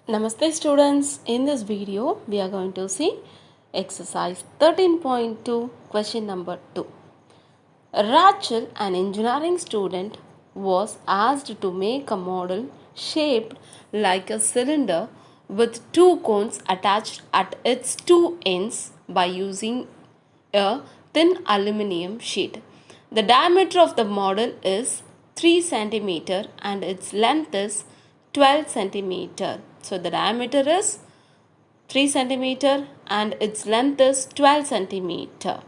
Namaste students, in this video we are going to see exercise 13.2 question number 2. Rachel, an engineering student, was asked to make a model shaped like a cylinder with two cones attached at its two ends by using a thin aluminium sheet. The diameter of the model is 3 centimeter and its length is 12 centimeter. So the diameter is 3 centimeter and its length is 12 centimeter.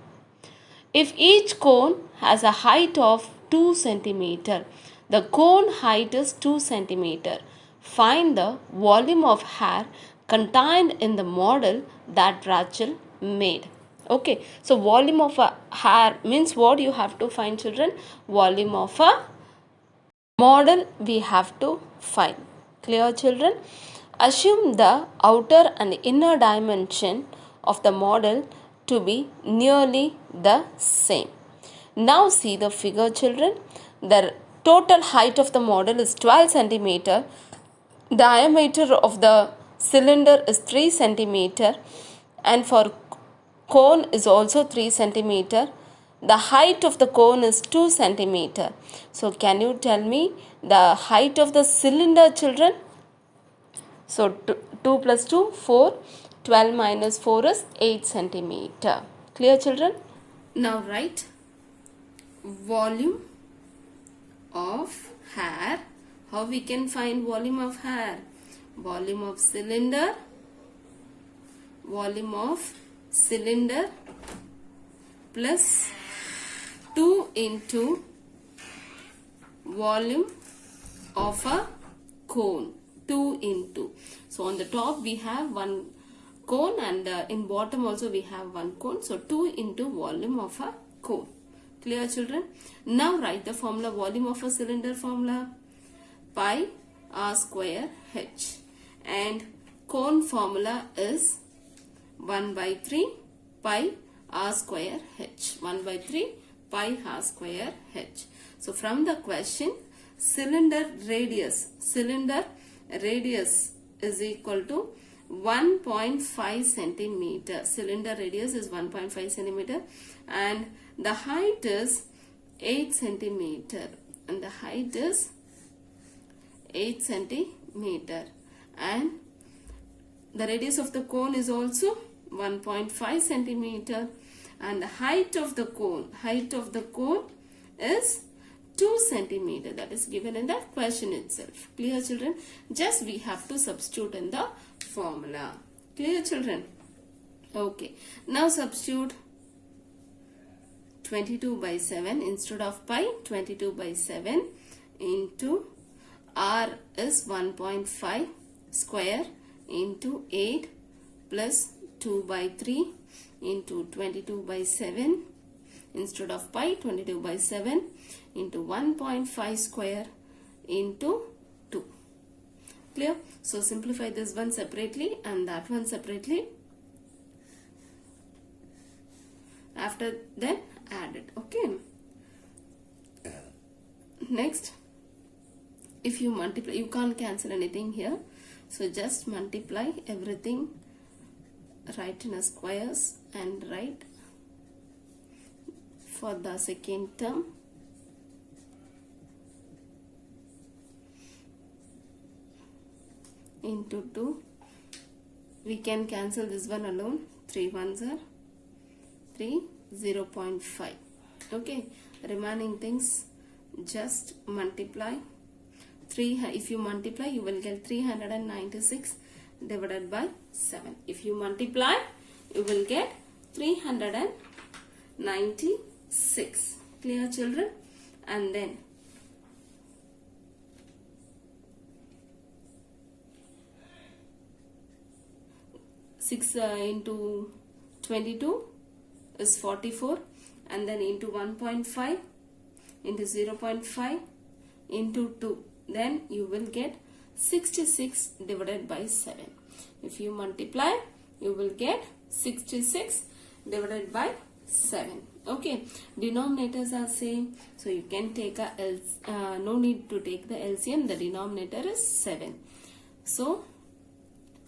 If each cone has a height of 2 centimeter, the cone height is 2 centimeter. Find the volume of hair contained in the model that Rachel made. Okay, so volume of a hair means what you have to find, children? Volume of a model we have to find. Clear, children? Assume the outer and inner dimension of the model to be nearly the same. Now see the figure, children. The total height of the model is 12 centimeter. Diameter of the cylinder is 3 centimeter, and for cone is also 3 centimeter. The height of the cone is 2 centimeter. So can you tell me the height of the cylinder, children? So 2 plus 2, 4. 12 minus 4 is 8 centimeter. Clear, children? Now write volume of hair. How we can find volume of hair? Volume of cylinder plus 2 into volume of a cone. 2 into. So on the top we have one cone and in bottom also we have one cone. So 2 into volume of a cone. Clear, children? Now write the formula. Volume of a cylinder formula: pi r square h, and cone formula is 1 by 3 pi r square h. 1 by 3 pi r square h. So from the question, cylinder radius is equal to 1.5 centimeter. Cylinder radius is 1.5 centimeter and the height is 8 centimeter, and the height is 8 centimeter, and the radius of the cone is also 1.5 centimeter, and the height of the cone is 2 centimeter. That is given in the question itself. Clear, children? Just we have to substitute in the formula. Clear, children? Okay. Now substitute 22 by 7 instead of pi. 22 by 7 into r is 1.5 square into 8 plus 2 by 3 into 22 by 7 instead of pi. 22 by 7 into 1.5 square into 2. Clear? So simplify this one separately and that one separately. After then add it. Okay. Next, if you multiply, you can't cancel anything here. So just multiply everything. Write in a squares and write for the second term. Into 2. We can cancel this one alone. 3 ones are 3, 0.5. Okay. Remaining things just multiply. 3. If you multiply, you will get 396 divided by 7. If you multiply, you will get 396. Clear, children? And then 6 into 22 is 44, and then into 1.5 into 0.5 into 2, then you will get 66 divided by 7. If you multiply, you will get 66 divided by 7. Okay, denominators are same, so you can take no need to take the LCM. The denominator is 7. So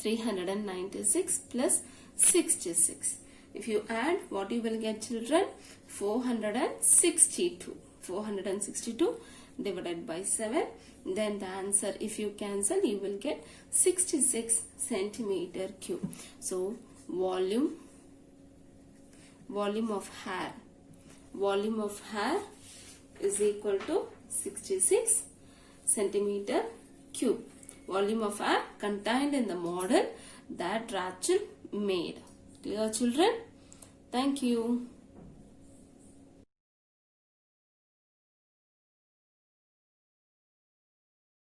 396 plus 66. If you add, what you will get, children? 462. 462 divided by 7. Then the answer, if you cancel, you will get 66 centimeter cube. So volume of hair is equal to 66 centimeter cube. Volume of air contained in the model that Rachel made. Clear, children? Thank you.